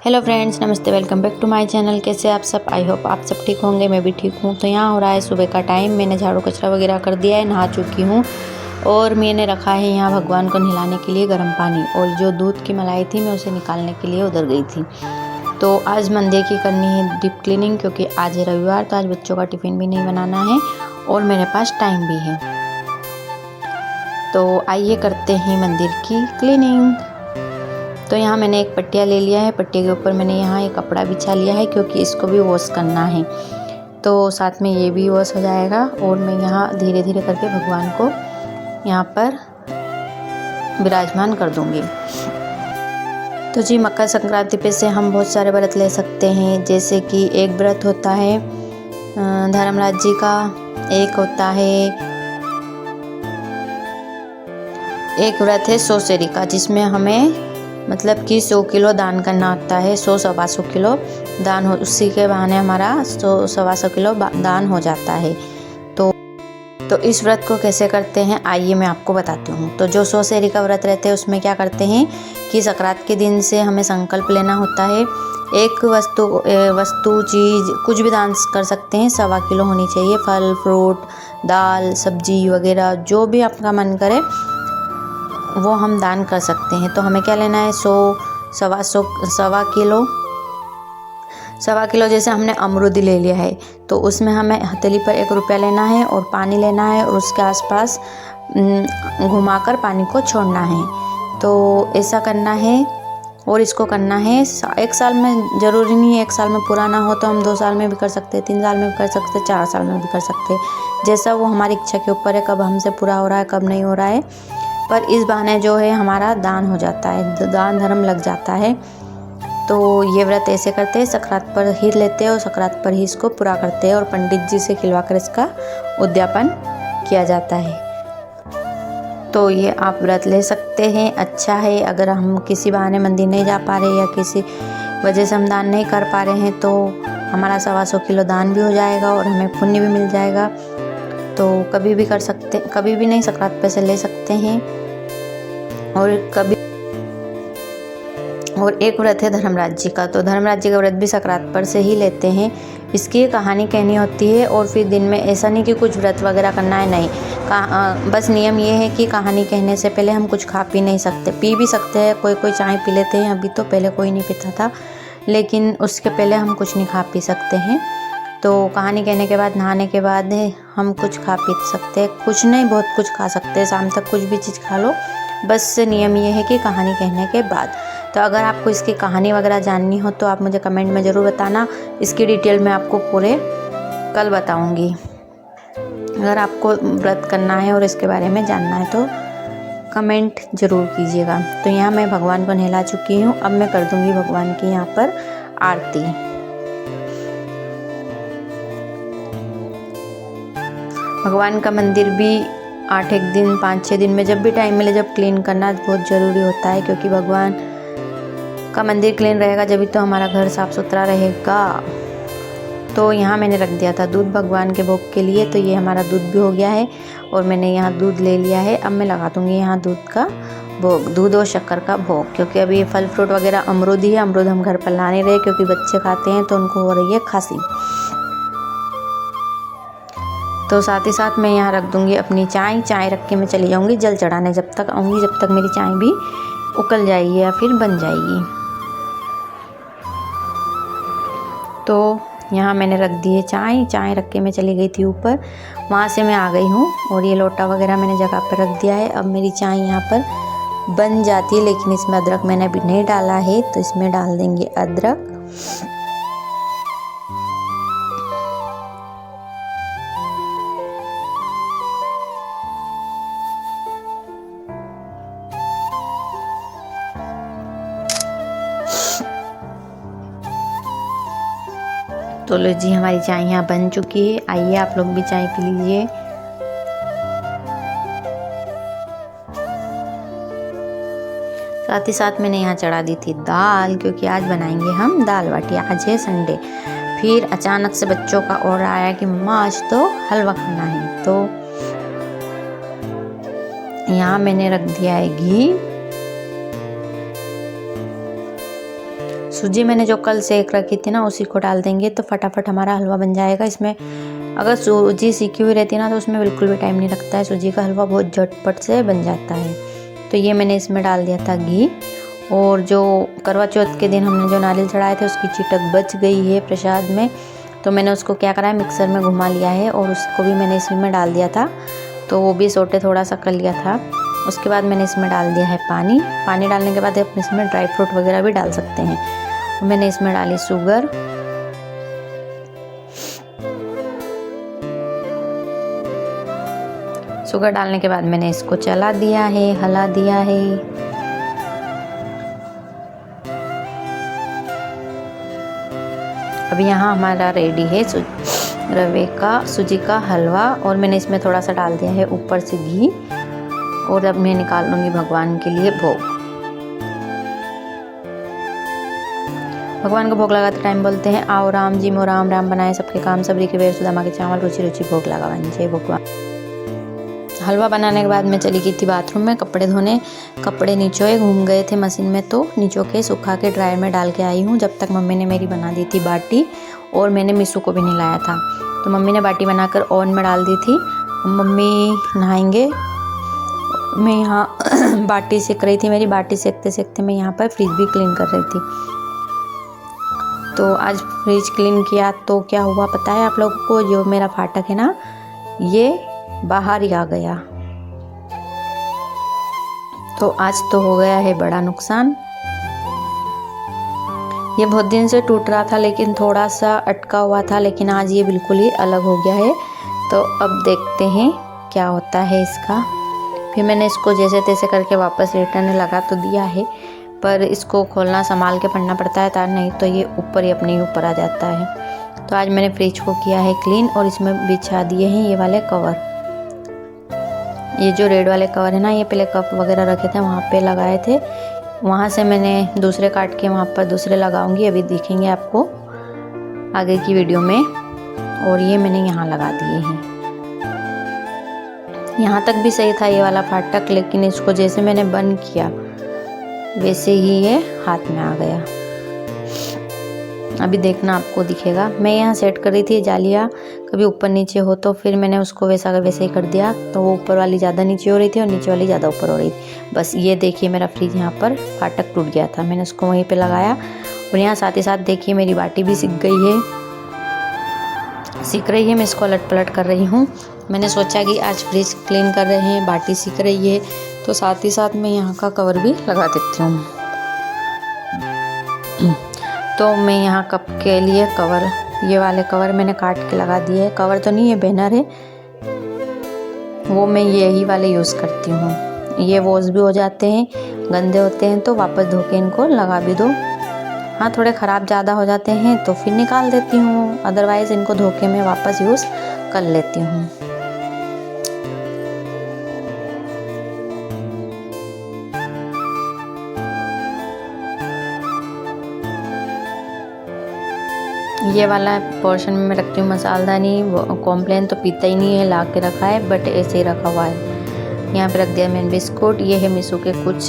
Hello friends, नमस्ते। Welcome back to my channel. कैसे आप सब? आई होप आप सब ठीक होंगे। मैं भी ठीक हूँ। तो यहाँ हो रहा है सुबह का टाइम। मैंने झाड़ू कचरा वगैरह कर दिया है, नहा चुकी हूँ और मैंने रखा है यहाँ भगवान को नहलाने के लिए गर्म पानी। और जो दूध की मलाई थी मैं उसे निकालने के लिए उधर गई थी। तो आज मंदिर की करनी है डीप क्लीनिंग, क्योंकि आज है रविवार। तो आज बच्चों का टिफ़िन भी नहीं बनाना है और मेरे पास टाइम भी है। तो आइए करते हैं मंदिर की क्लीनिंग। तो यहाँ मैंने एक पट्टिया ले लिया है। पट्टी के ऊपर मैंने यहाँ एक कपड़ा बिछा लिया है, क्योंकि इसको भी वॉश करना है। तो साथ में ये भी वॉश हो जाएगा। और मैं यहाँ धीरे धीरे करके भगवान को यहाँ पर विराजमान कर दूँगी। तो जी, मकर संक्रांति पे से हम बहुत सारे व्रत ले सकते हैं। जैसे कि एक व्रत होता है धर्मराज जी का, एक होता है एक व्रत है सौसेरी का, जिसमें हमें मतलब कि 100 किलो दान करना होता है। 100-125 किलो दान हो, उसी के बहाने हमारा 100-125 किलो दान हो जाता है। तो इस व्रत को कैसे करते हैं आइए मैं आपको बताती हूँ। तो जो सौसेरी का व्रत रहते हैं उसमें क्या करते हैं कि संक्रांत के दिन से हमें संकल्प लेना होता है। एक वस्तु चीज़ कुछ भी दान कर सकते हैं। 1.25 किलो होनी चाहिए। फल, फ्रूट, दाल, सब्जी वगैरह जो भी आपका मन करे वो हम दान कर सकते हैं। तो हमें क्या लेना है 1.25 किलो जैसे हमने अमरूद ले लिया है, तो उसमें हमें हथेली पर 1 रुपया लेना है और पानी लेना है और उसके आसपास घुमाकर पानी को छोड़ना है। तो ऐसा करना है और इसको करना है 1 साल में। ज़रूरी नहीं है 1 साल में पूरा ना हो, तो हम 2 साल में भी कर सकते हैं, 3 साल में भी कर सकते हैं, 4 साल में भी कर सकते हैं। जैसा वो हमारी इच्छा के ऊपर है, कब हमसे पूरा हो रहा है कब नहीं हो रहा है। पर इस बहाने जो है हमारा दान हो जाता है, दान धर्म लग जाता है। तो ये व्रत ऐसे करते हैं, संक्रांत पर ही लेते हैं और संक्रांत पर ही इसको पूरा करते हैं और पंडित जी से खिलवाकर इसका उद्यापन किया जाता है। तो ये आप व्रत ले सकते हैं, अच्छा है। अगर हम किसी बहाने मंदिर नहीं जा पा रहे या किसी वजह से हम दान नहीं कर पा रहे हैं, तो हमारा 125 किलो दान भी हो जाएगा और हमें पुण्य भी मिल जाएगा। तो कभी भी कर सकते, कभी भी नहीं, संक्रांत पे से ले सकते हैं। और एक व्रत है धर्मराज जी का। तो धर्मराज जी का व्रत भी संक्रांत पर से ही लेते हैं। इसकी कहानी कहनी होती है और फिर दिन में ऐसा नहीं कि कुछ व्रत वगैरह करना है, नहीं। बस नियम ये है कि कहानी कहने से पहले हम कुछ खा पी नहीं सकते। पी भी सकते हैं, कोई चाय पी लेते हैं अभी, तो पहले कोई नहीं पीता था, लेकिन उसके पहले हम कुछ नहीं खा पी सकते हैं। तो कहानी कहने के बाद, नहाने के बाद हम कुछ खा पी सकते हैं। कुछ नहीं, बहुत कुछ खा सकते हैं। शाम तक कुछ भी चीज़ खा लो। बस नियम ये है कि कहानी कहने के बाद। तो अगर आपको इसकी कहानी वगैरह जाननी हो तो आप मुझे कमेंट में ज़रूर बताना। इसकी डिटेल मैं आपको पूरे कल बताऊंगी। अगर आपको व्रत करना है और इसके बारे में जानना है तो कमेंट ज़रूर कीजिएगा। तो यहाँ मैं भगवान को नहला चुकी हूँ। अब मैं कर दूँगी भगवान की यहाँ पर आरती। भगवान का मंदिर भी 8-1 दिन 5-6 दिन में जब भी टाइम मिले, जब क्लीन करना बहुत ज़रूरी होता है, क्योंकि भगवान का मंदिर क्लीन रहेगा जब तो हमारा घर साफ़ सुथरा रहेगा। तो यहाँ मैंने रख दिया था दूध भगवान के भोग के लिए। तो ये हमारा दूध भी हो गया है और मैंने यहाँ दूध ले लिया है। अब मैं लगा दूँगी यहाँ दूध का भोग, दूध और शक्कर का भोग। क्योंकि अभी ये फल फ्रूट वगैरह अमरूद ही है। अमरूद हम घर पर ला नहीं रहे, क्योंकि बच्चे खाते हैं तो उनको हो रही है खांसी। तो साथ ही साथ मैं यहाँ रख दूँगी अपनी चाय रख के मैं चली जाऊँगी जल चढ़ाने। जब तक आऊँगी, जब तक मेरी चाय भी उकल जाएगी या फिर बन जाएगी। तो यहाँ मैंने रख दी है चाय रख के मैं चली गई थी ऊपर। वहाँ से मैं आ गई हूँ और ये लोटा वगैरह मैंने जगह पर रख दिया है। अब मेरी चाय यहाँ पर बन जाती है, लेकिन इसमें अदरक मैंने अभी नहीं डाला है, तो इसमें डाल देंगे अदरक। तो लो जी, हमारी चाय यहाँ बन चुकी है। आइए आप लोग भी चाय पी लीजिए। साथ ही साथ मैंने यहाँ चढ़ा दी थी दाल, क्योंकि आज बनाएंगे हम दाल बाटी। आज है संडे। फिर अचानक से बच्चों का ऑर्डर आया कि मम्मा आज तो हलवा खाना है। तो यहाँ मैंने रख दिया है घी। सूजी मैंने जो कल सेक रखी थी ना उसी को डाल देंगे तो फटाफट हमारा हलवा बन जाएगा। इसमें अगर सूजी सीखी हुई रहती है ना तो उसमें बिल्कुल भी टाइम नहीं लगता है, सूजी का हलवा बहुत झटपट से बन जाता है। तो ये मैंने इसमें डाल दिया था घी, और जो करवा चौथ के दिन हमने जो नारियल चढ़ाए थे उसकी चिटक बच गई है प्रसाद में, तो मैंने उसको क्या करा है मिक्सर में घुमा लिया है और उसको भी मैंने इसमें डाल दिया था, तो वो भी सोटे थोड़ा सा कर लिया था। उसके बाद मैंने इसमें डाल दिया है पानी। पानी डालने के बाद आप इसमें ड्राई फ्रूट वगैरह भी डाल सकते हैं। और मैंने इसमें डाली शुगर, शुगर डालने के बाद मैंने इसको चला दिया है, हिला दिया है। अब यहाँ हमारा रेडी है रवे का सूजी का हलवा, और मैंने इसमें थोड़ा सा डाल दिया है ऊपर से घी। और अब मैं निकाल लूँगी भगवान के लिए भोग। भगवान को भोग लगाते टाइम बोलते हैं, आओ राम जी मो राम राम बनाए सबके काम, सबरी के बेर सुदामा के चावल, रुचि रुचि भोग लगावानी। जय भगवान। हलवा बनाने के बाद मैं चली गई थी बाथरूम में कपड़े धोने। कपड़े नीचोए घूम गए थे मशीन में, तो नीचो के सुखा के ड्रायर में डाल के आई हूँ। जब तक मम्मी ने मेरी बना दी थी बाटी, और मैंने मिसू को भी नहीं लाया था, तो मम्मी ने बाटी बनाकर ओवन में डाल दी थी। मम्मी नहाएंगे, मैं यहाँ बाटी सेक रही थी। मेरी बाटी सेकते सेकते मैं यहाँ पर फ्रिज भी क्लीन कर रही थी। तो आज फ्रिज क्लीन किया तो क्या हुआ पता है आप लोगों को, जो मेरा फाटक है ना ये बाहर ही आ गया, तो आज तो हो गया है बड़ा नुकसान। ये बहुत दिन से टूट रहा था लेकिन थोड़ा सा अटका हुआ था, लेकिन आज ये बिल्कुल ही अलग हो गया है। तो अब देखते हैं क्या होता है इसका। फिर मैंने इसको जैसे तैसे करके वापस रिटर्न लगा तो दिया है, पर इसको खोलना संभाल के पड़ना पड़ता है, तार नहीं तो ये ऊपर ही अपने ऊपर आ जाता है। तो आज मैंने फ्रिज को किया है क्लीन, और इसमें बिछा दिए हैं ये वाले कवर। ये जो रेड वाले कवर है ना, ये पहले कप वगैरह रखे थे वहाँ पे लगाए थे, वहाँ से मैंने दूसरे काट के वहाँ पर दूसरे लगाऊंगी, अभी दिखेंगे आपको आगे की वीडियो में। और ये मैंने यहाँ लगा दिए हैं। यहाँ तक भी सही था ये वाला फाटक, लेकिन इसको जैसे मैंने बंद किया वैसे ही ये हाथ में आ गया। अभी देखना आपको दिखेगा। मैं यहाँ सेट कर रही थी जालियाँ कभी ऊपर नीचे हो, तो फिर मैंने उसको वैसा वैसे ही कर दिया, तो वो ऊपर वाली ज़्यादा नीचे हो रही थी और नीचे वाली ज़्यादा ऊपर हो रही थी। बस ये देखिए मेरा फ्रिज यहाँ पर फाटक टूट गया था, मैंने उसको वहीं पे लगाया। और यहाँ साथ ही साथ देखिए मेरी बाटी भी सीख गई है, सीख रही है। मैं इसको अलट पलट कर रही हूँ। मैंने सोचा कि आज फ्रिज क्लीन कर रहे हैं, बाटी सीख रही है, तो साथ ही साथ मैं यहाँ का कवर भी लगा देती हूँ। तो मैं यहाँ कप के लिए कवर, ये वाले कवर मैंने काट के लगा दिए। कवर तो नहीं है, बैनर है, वो मैं यही वाले यूज़ करती हूँ। ये वॉश भी हो जाते हैं, गंदे होते हैं तो वापस धो के इनको लगा भी दो। हाँ थोड़े ख़राब ज़्यादा हो जाते हैं तो फिर निकाल देती हूँ, अदरवाइज़ इनको धो के मैं वापस यूज़ कर लेती हूँ। ये वाला पोर्शन में मैं रखती हूँ मसालदानी। कॉम्प्लेन तो पीता ही नहीं है, ला के रखा है, बट ऐसे ही रखा हुआ है। यहाँ पे रख दिया मैंने बिस्कुट। ये है मिसू के कुछ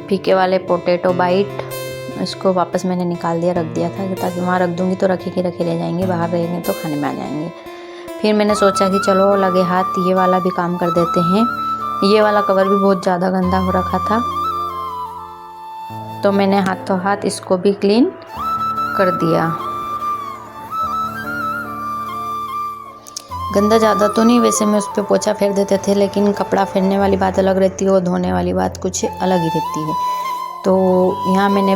फीके वाले पोटैटो बाइट, इसको वापस मैंने निकाल दिया, रख दिया था ताकि वहाँ रख दूँगी तो रखे के रखे रह जाएंगे, बाहर रहेंगे तो खाने में आ जाएंगे। फिर मैंने सोचा कि चलो लगे हाथ ये वाला भी काम कर देते हैं। ये वाला कवर भी बहुत ज़्यादा गंदा हो रखा था, तो मैंने हाथों हाथ इसको भी क्लीन कर दिया। गंदा ज़्यादा तो नहीं, वैसे मैं उस पर पोछा फेर देते थे, लेकिन कपड़ा फेरने वाली बात अलग रहती है और धोने वाली बात कुछ अलग ही रहती है। तो यहाँ मैंने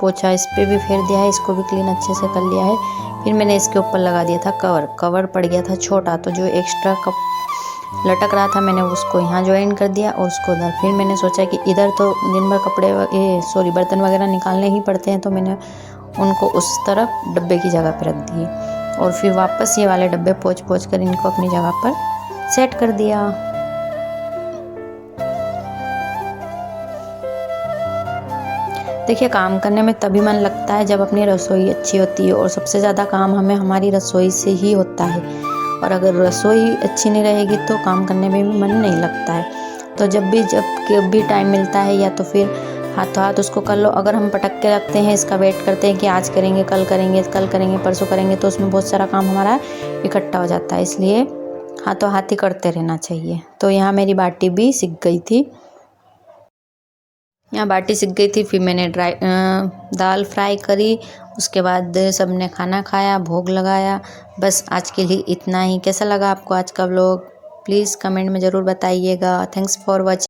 पोछा इस पर भी फेर दिया है, इसको भी क्लीन अच्छे से कर लिया है। फिर मैंने इसके ऊपर लगा दिया था कवर। कवर पड़ गया था छोटा, तो जो एक्स्ट्रा कप लटक रहा था मैंने उसको यहाँ ज्वाइन कर दिया और उसको उधर। फिर मैंने सोचा कि इधर तो दिन भर कपड़े बर्तन वगैरह निकालने ही पड़ते हैं, तो मैंने उनको उस तरफ डब्बे की जगह पर रख दिए, और फिर वापस ये वाले डब्बे पोंछ कर इनको अपनी जगह पर सेट कर दिया। देखिए काम करने में तभी मन लगता है जब अपनी रसोई अच्छी होती है, और सबसे ज़्यादा काम हमें हमारी रसोई से ही होता है। और अगर रसोई अच्छी नहीं रहेगी तो काम करने में भी मन नहीं लगता है। तो जब भी टाइम मिलता है, या तो फिर हाथों हाथ उसको कर लो। अगर हम पटक के रखते हैं, इसका वेट करते हैं कि आज करेंगे, कल करेंगे, परसों करेंगे, तो उसमें बहुत सारा काम हमारा इकट्ठा हो जाता है। इसलिए हाथों हाथ ही करते रहना चाहिए। तो यहाँ मेरी बाटी भी सिक गई थी। यहाँ बाटी सिक गई थी, फिर मैंने दाल फ्राई करी। उसके बाद सबने खाना खाया, भोग लगाया। बस आज के लिए इतना ही। कैसा लगा आपको आज का व्लॉग? प्लीज़ कमेंट में ज़रूर बताइएगा। Thanks for watching.